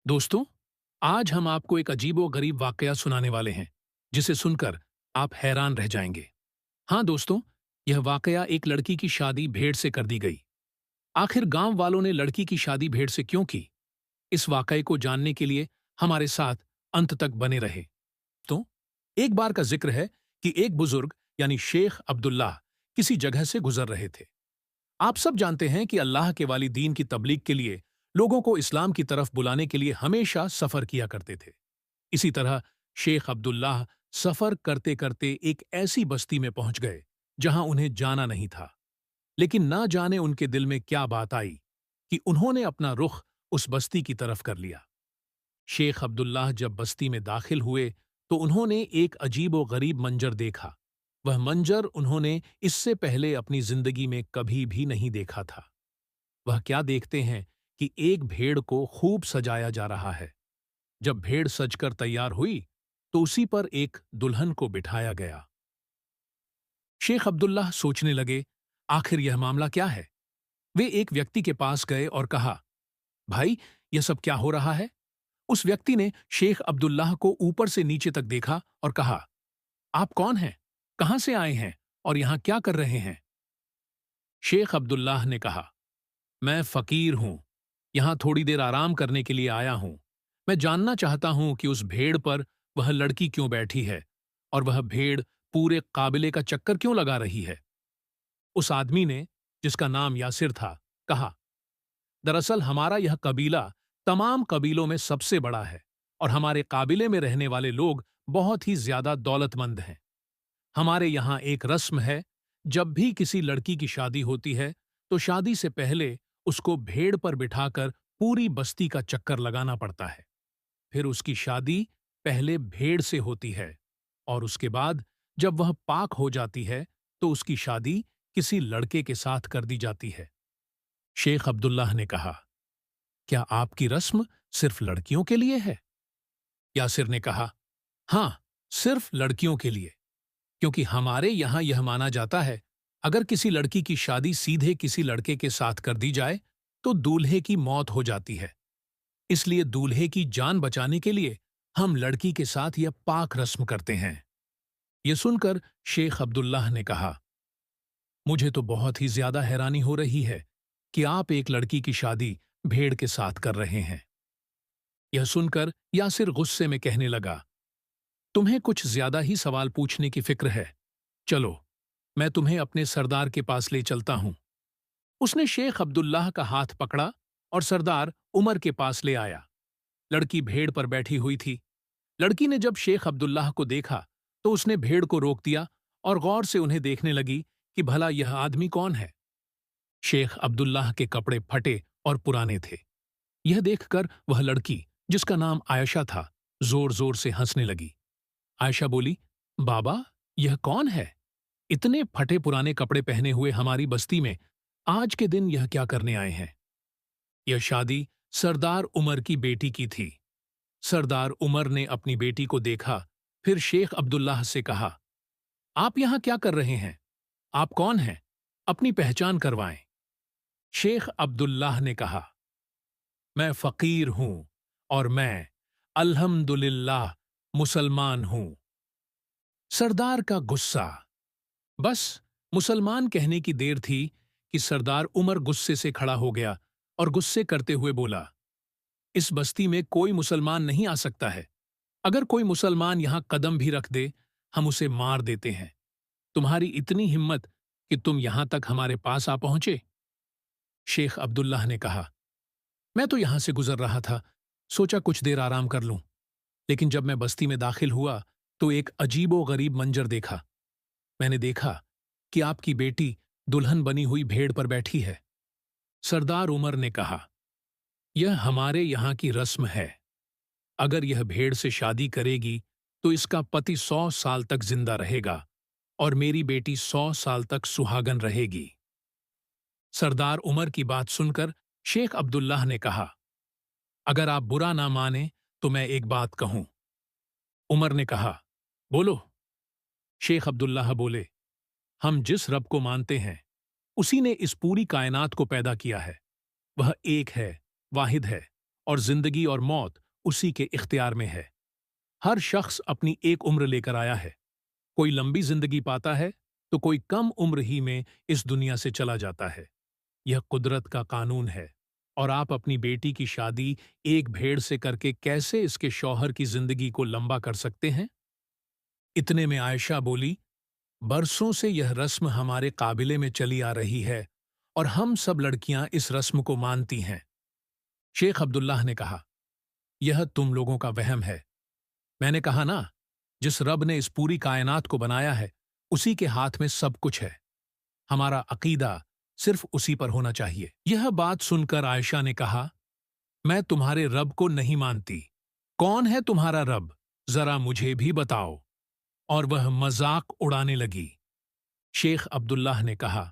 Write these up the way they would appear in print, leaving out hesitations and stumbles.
दोस्तों, आज हम आपको एक अजीबो गरीब वाकया सुनाने वाले हैं, जिसे सुनकर आप हैरान रह जाएंगे। हाँ दोस्तों, यह वाकया एक लड़की की शादी भेड़ से कर दी गई। आखिर गांव वालों ने लड़की की शादी भेड़ से क्यों की? इस वाकये को जानने के लिए हमारे साथ अंत तक बने रहे। तो एक बार का जिक्र है कि एक बुजुर्ग यानी शेख अब्दुल्लाह किसी जगह से गुजर रहे थे। आप सब जानते हैं कि अल्लाह के वाली दीन की तबलीग के लिए लोगों को इस्लाम की तरफ बुलाने के लिए हमेशा सफर किया करते थे। इसी तरह शेख अब्दुल्लाह सफर करते करते एक ऐसी बस्ती में पहुंच गए जहां उन्हें जाना नहीं था। लेकिन ना जाने उनके दिल में क्या बात आई कि उन्होंने अपना रुख उस बस्ती की तरफ कर लिया। शेख अब्दुल्लाह जब बस्ती में दाखिल हुए तो उन्होंने एक अजीब व गरीब मंजर देखा। वह मंजर उन्होंने इससे पहले अपनी जिंदगी में कभी भी नहीं देखा था। वह क्या देखते हैं कि एक भेड़ को खूब सजाया जा रहा है। जब भेड़ सजकर तैयार हुई तो उसी पर एक दुल्हन को बिठाया गया। शेख अब्दुल्लाह सोचने लगे, आखिर यह मामला क्या है? वे एक व्यक्ति के पास गए और कहा, भाई, यह सब क्या हो रहा है? उस व्यक्ति ने शेख अब्दुल्लाह को ऊपर से नीचे तक देखा और कहा, आप कौन हैं? कहां से आए हैं और यहां क्या कर रहे हैं? शेख अब्दुल्लाह ने कहा, मैं फकीर हूं, यहां थोड़ी देर आराम करने के लिए आया हूं। मैं जानना चाहता हूं कि उस भेड़ पर वह लड़की क्यों बैठी है और वह भेड़ पूरे काबिले का चक्कर क्यों लगा रही है। उस आदमी ने, जिसका नाम यासिर था, कहा, दरअसल हमारा यह कबीला तमाम कबीलों में सबसे बड़ा है और हमारे काबिले में रहने वाले लोग बहुत ही ज्यादा दौलतमंद हैं। हमारे यहाँ एक रस्म है, जब भी किसी लड़की की शादी होती है तो शादी से पहले उसको भेड़ पर बिठाकर पूरी बस्ती का चक्कर लगाना पड़ता है। फिर उसकी शादी पहले भेड़ से होती है और उसके बाद जब वह पाक हो जाती है तो उसकी शादी किसी लड़के के साथ कर दी जाती है। शेख अब्दुल्लाह ने कहा, क्या आपकी रस्म सिर्फ लड़कियों के लिए है? यासिर ने कहा, हाँ, सिर्फ लड़कियों के लिए, क्योंकि हमारे यहां यह माना जाता है, अगर किसी लड़की की शादी सीधे किसी लड़के के साथ कर दी जाए तो दूल्हे की मौत हो जाती है। इसलिए दूल्हे की जान बचाने के लिए हम लड़की के साथ यह पाक रस्म करते हैं। यह सुनकर शेख अब्दुल्लाह ने कहा, मुझे तो बहुत ही ज्यादा हैरानी हो रही है कि आप एक लड़की की शादी भेड़ के साथ कर रहे हैं। यह सुनकर यासिर गुस्से में कहने लगा, तुम्हें कुछ ज्यादा ही सवाल पूछने की फिक्र है। चलो, मैं तुम्हें अपने सरदार के पास ले चलता हूं। उसने शेख अब्दुल्लाह का हाथ पकड़ा और सरदार उमर के पास ले आया। लड़की भेड़ पर बैठी हुई थी। लड़की ने जब शेख अब्दुल्लाह को देखा तो उसने भेड़ को रोक दिया और गौर से उन्हें देखने लगी कि भला यह आदमी कौन है। शेख अब्दुल्लाह के कपड़े फटे और पुराने थे। यह देखकर वह लड़की, जिसका नाम आयशा था, जोर जोर से हंसने लगी। आयशा बोली, बाबा, यह कौन है? इतने फटे पुराने कपड़े पहने हुए हमारी बस्ती में आज के दिन यह क्या करने आए हैं? यह शादी सरदार उमर की बेटी की थी। सरदार उमर ने अपनी बेटी को देखा, फिर शेख अब्दुल्लाह से कहा, आप यहां क्या कर रहे हैं? आप कौन हैं? अपनी पहचान करवाएं। शेख अब्दुल्लाह ने कहा, मैं फकीर हूं और मैं अल्हम्दुलिल्लाह मुसलमान हूं। सरदार का गुस्सा। बस मुसलमान कहने की देर थी कि सरदार उमर गुस्से से खड़ा हो गया और गुस्से करते हुए बोला, इस बस्ती में कोई मुसलमान नहीं आ सकता है। अगर कोई मुसलमान यहां कदम भी रख दे, हम उसे मार देते हैं। तुम्हारी इतनी हिम्मत कि तुम यहां तक हमारे पास आ पहुंचे। शेख अब्दुल्लाह ने कहा, मैं तो यहां से गुजर रहा था, सोचा कुछ देर आराम कर लूं। लेकिन जब मैं बस्ती में दाखिल हुआ तो एक अजीबो गरीब मंजर देखा। मैंने देखा कि आपकी बेटी दुल्हन बनी हुई भेड़ पर बैठी है। सरदार उमर ने कहा, यह हमारे यहां की रस्म है। अगर यह भेड़ से शादी करेगी तो इसका पति 100 साल तक जिंदा रहेगा और मेरी बेटी 100 साल तक सुहागन रहेगी। सरदार उमर की बात सुनकर शेख अब्दुल्लाह ने कहा, अगर आप बुरा ना माने तो मैं एक बात कहूं। उमर ने कहा, बोलो। शेख अब्दुल्लाह बोले, हम जिस रब को मानते हैं उसी ने इस पूरी कायनात को पैदा किया है। वह एक है, वाहिद है और जिंदगी और मौत उसी के इख्तियार में है। हर शख्स अपनी एक उम्र लेकर आया है। कोई लंबी जिंदगी पाता है तो कोई कम उम्र ही में इस दुनिया से चला जाता है। यह कुदरत का कानून है। और आप अपनी बेटी की शादी एक भेड़ से करके कैसे इसके शौहर की जिंदगी को लंबा कर सकते हैं? इतने में आयशा बोली, बरसों से यह रस्म हमारे काबिले में चली आ रही है और हम सब लड़कियां इस रस्म को मानती हैं। शेख अब्दुल्लाह ने कहा, यह तुम लोगों का वहम है। मैंने कहा ना, जिस रब ने इस पूरी कायनात को बनाया है उसी के हाथ में सब कुछ है। हमारा अकीदा सिर्फ उसी पर होना चाहिए। यह बात सुनकर आयशा ने कहा, मैं तुम्हारे रब को नहीं मानती। कौन है तुम्हारा रब? जरा मुझे भी बताओ। और वह मजाक उड़ाने लगी। शेख अब्दुल्लाह ने कहा,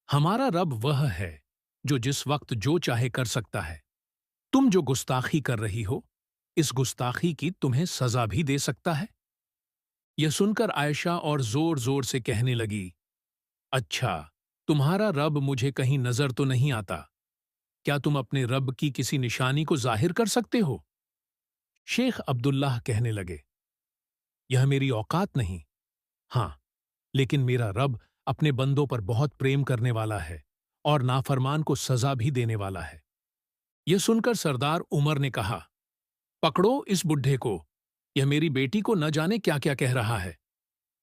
हमारा रब वह है जो जिस वक्त जो चाहे कर सकता है। तुम जो गुस्ताखी कर रही हो, इस गुस्ताखी की तुम्हें सजा भी दे सकता है। यह सुनकर आयशा और जोर जोर से कहने लगी, अच्छा, तुम्हारा रब मुझे कहीं नजर तो नहीं आता? क्या तुम अपने रब की किसी निशानी को जाहिर कर सकते हो? शेख अब्दुल्लाह कहने लगे, यह मेरी औकात नहीं। हाँ, लेकिन मेरा रब अपने बंदों पर बहुत प्रेम करने वाला है और नाफरमान को सजा भी देने वाला है। यह सुनकर सरदार उमर ने कहा, पकड़ो इस बुड्ढे को, यह मेरी बेटी को न जाने क्या क्या कह रहा है।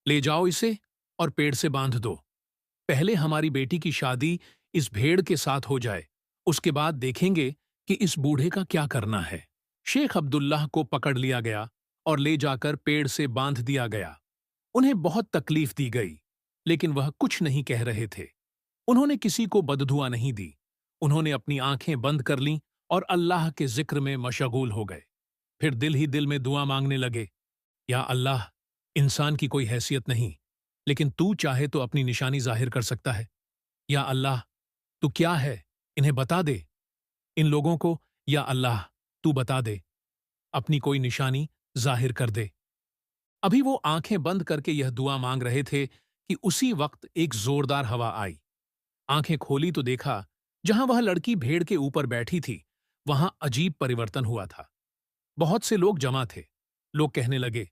ले जाओ इसे और पेड़ से बांध दो। पहले हमारी बेटी की शादी इस भेड़ के साथ हो जाए, उसके बाद देखेंगे कि इस बूढ़े का क्या करना है। शेख अब्दुल्लाह को पकड़ लिया गया और ले जाकर पेड़ से बांध दिया गया। उन्हें बहुत तकलीफ दी गई, लेकिन वह कुछ नहीं कह रहे थे। उन्होंने किसी को बददुआ नहीं दी। उन्होंने अपनी आंखें बंद कर लीं और अल्लाह के जिक्र में मशगूल हो गए। फिर दिल ही दिल में दुआ मांगने लगे, या अल्लाह, इंसान की कोई हैसियत नहीं, लेकिन तू चाहे तो अपनी निशानी जाहिर कर सकता है। या अल्लाह, तू क्या है, इन्हें बता दे। इन लोगों को, या अल्लाह, तू बता दे, अपनी कोई निशानी जाहिर कर दे। अभी वो आंखें बंद करके यह दुआ मांग रहे थे कि उसी वक्त एक जोरदार हवा आई। आंखें खोली तो देखा, जहां वह लड़की भेड़ के ऊपर बैठी थी, वहां अजीब परिवर्तन हुआ था। बहुत से लोग जमा थे। लोग कहने लगे,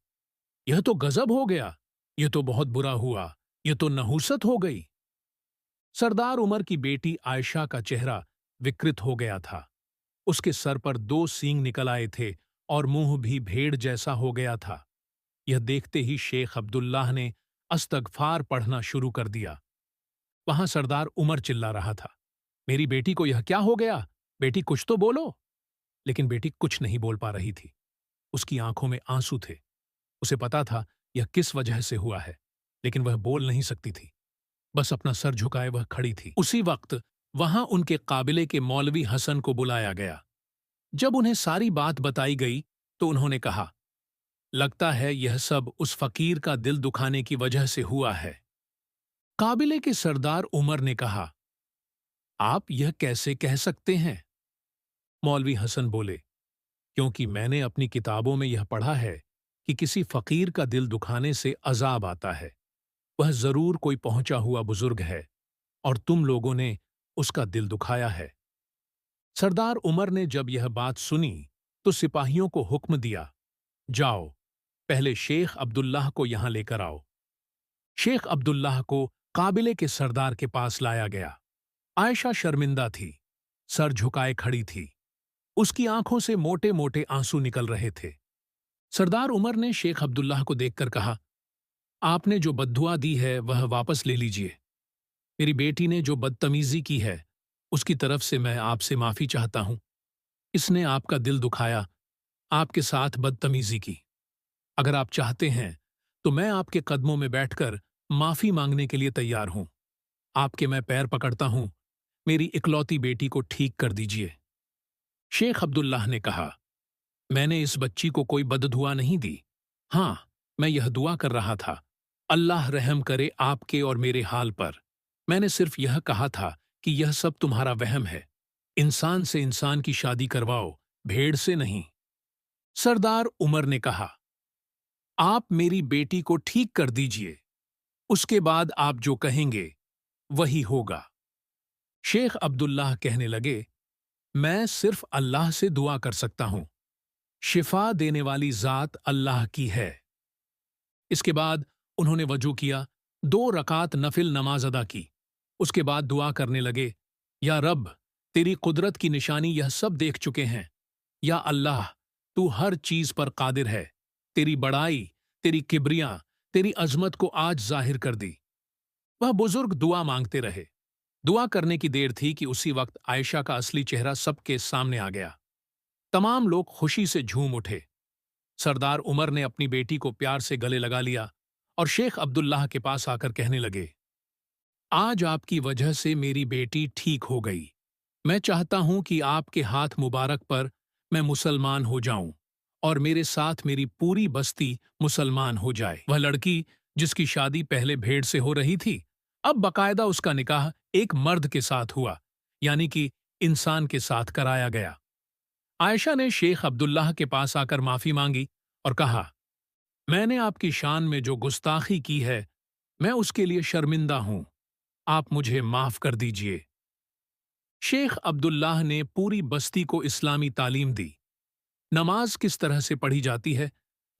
यह तो गजब हो गया, यह तो बहुत बुरा हुआ, यह तो नहूसत हो गई। सरदार उमर की बेटी आयशा का चेहरा विकृत हो गया था। उसके सर पर 2 सींग निकल आए थे और मुंह भी भेड़ जैसा हो गया था। यह देखते ही शेख अब्दुल्लाह ने अस्तगफार पढ़ना शुरू कर दिया। वहां सरदार उमर चिल्ला रहा था, मेरी बेटी को यह क्या हो गया? बेटी कुछ तो बोलो। लेकिन बेटी कुछ नहीं बोल पा रही थी। उसकी आंखों में आंसू थे। उसे पता था यह किस वजह से हुआ है, लेकिन वह बोल नहीं सकती थी। बस अपना सर झुकाए वह खड़ी थी। उसी वक्त वहां उनके काबिले के मौलवी हसन को बुलाया गया। जब उन्हें सारी बात बताई गई तो उन्होंने कहा, लगता है यह सब उस फकीर का दिल दुखाने की वजह से हुआ है। काबिले के सरदार उमर ने कहा, आप यह कैसे कह सकते हैं? मौलवी हसन बोले, क्योंकि मैंने अपनी किताबों में यह पढ़ा है कि किसी फकीर का दिल दुखाने से अजाब आता है। वह जरूर कोई पहुंचा हुआ बुजुर्ग है और तुम लोगों ने उसका दिल दुखाया है। सरदार उमर ने जब यह बात सुनी तो सिपाहियों को हुक्म दिया, जाओ, पहले शेख अब्दुल्लाह को यहां लेकर आओ। शेख अब्दुल्लाह को काबिले के सरदार के पास लाया गया। आयशा शर्मिंदा थी, सर झुकाए खड़ी थी। उसकी आंखों से मोटे मोटे आंसू निकल रहे थे। सरदार उमर ने शेख अब्दुल्लाह को देखकर कहा, आपने जो बद्दुआ दी है वह वापस ले लीजिए। मेरी बेटी ने जो बदतमीजी की है उसकी तरफ से मैं आपसे माफी चाहता हूं। इसने आपका दिल दुखाया, आपके साथ बदतमीजी की। अगर आप चाहते हैं तो मैं आपके कदमों में बैठकर माफी मांगने के लिए तैयार हूं। आपके मैं पैर पकड़ता हूं, मेरी इकलौती बेटी को ठीक कर दीजिए। शेख अब्दुल्लाह ने कहा, मैंने इस बच्ची को कोई बददुआ नहीं दी। हां, मैं यह दुआ कर रहा था, अल्लाह रहम करे आपके और मेरे हाल पर। मैंने सिर्फ यह कहा था कि यह सब तुम्हारा वहम है। इंसान से इंसान की शादी करवाओ, भेड़ से नहीं। सरदार उमर ने कहा, आप मेरी बेटी को ठीक कर दीजिए, उसके बाद आप जो कहेंगे वही होगा। शेख अब्दुल्लाह कहने लगे, میں صرف اللہ سے دعا کر سکتا ہوں۔ شفا دینے والی ذات اللہ کی ہے۔ اس کے بعد انہوں نے وضو کیا، 2 رکعت نفل نماز ادا کی۔ اس کے بعد دعا کرنے لگے، یا رب، تیری قدرت کی نشانی یہ سب دیکھ چکے ہیں۔ یا اللہ، تو ہر چیز پر قادر ہے۔ تیری بڑائی، تیری کبریاں، تیری عظمت کو آج ظاہر کر دی۔ وہ بزرگ دعا مانگتے رہے۔ دعا کرنے کی دیر تھی کہ اسی وقت عائشہ کا اصلی چہرہ سب کے سامنے آ گیا۔ تمام لوگ خوشی سے جھوم اٹھے۔ سردار عمر نے اپنی بیٹی کو پیار سے گلے لگا لیا اور شیخ عبداللہ کے پاس آ کر کہنے لگے، آج آپ کی وجہ سے میری بیٹی ٹھیک ہو گئی۔ میں چاہتا ہوں کہ آپ کے ہاتھ مبارک پر میں مسلمان ہو جاؤں اور میرے ساتھ میری پوری بستی مسلمان ہو جائے۔ وہ لڑکی جس کی شادی پہلے بھیڑ سے ہو رہی تھی، اب باقاعدہ اس کا نکاح ایک مرد کے ساتھ ہوا، یعنی کہ انسان کے ساتھ کرایا گیا۔ عائشہ نے شیخ عبداللہ کے پاس آ کر معافی مانگی اور کہا، میں نے آپ کی شان میں جو گستاخی کی ہے، میں اس کے لیے شرمندہ ہوں۔ آپ مجھے معاف کر دیجئے۔ شیخ عبداللہ نے پوری بستی کو اسلامی تعلیم دی۔ نماز کس طرح سے پڑھی جاتی ہے،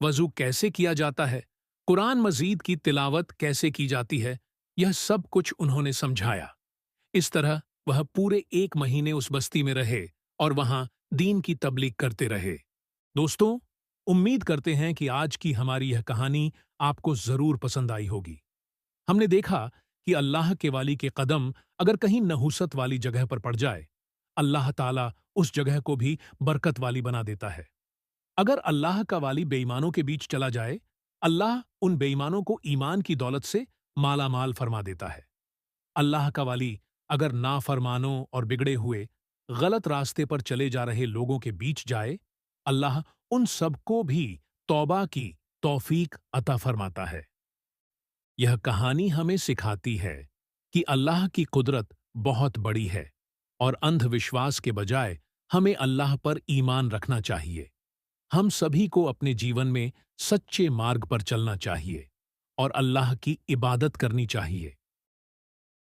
وضو کیسے کیا جاتا ہے، قرآن مجید کی تلاوت کیسے کی جاتی ہے، یہ سب کچھ انہوں نے سمجھایا۔ اس طرح وہ پورے 1 مہینے اس بستی میں رہے اور وہاں دین کی تبلیغ کرتے رہے۔ دوستوں، امید کرتے ہیں کہ آج کی ہماری یہ کہانی آپ کو ضرور پسند آئی ہوگی۔ ہم نے دیکھا کہ اللہ کے والی کے قدم اگر کہیں نحوست والی جگہ پر پڑ جائے، اللہ تعالیٰ اس جگہ کو بھی برکت والی بنا دیتا ہے۔ اگر اللہ کا والی بے ایمانوں کے بیچ چلا جائے، اللہ ان بے ایمانوں کو ایمان کی دولت سے مالا مال فرما دیتا ہے۔ اللہ کا والی اگر نافرمانوں اور بگڑے ہوئے غلط راستے پر چلے جا رہے لوگوں کے بیچ جائے، اللہ ان سب کو بھی توبہ کی توفیق عطا فرماتا ہے۔ یہ کہانی ہمیں سکھاتی ہے کہ اللہ کی قدرت بہت بڑی ہے اور اندھ وشواس کے بجائے ہمیں اللہ پر ایمان رکھنا چاہیے۔ ہم سبھی کو اپنے جیون میں سچے مارگ پر چلنا چاہیے اور اللہ کی عبادت کرنی چاہیے۔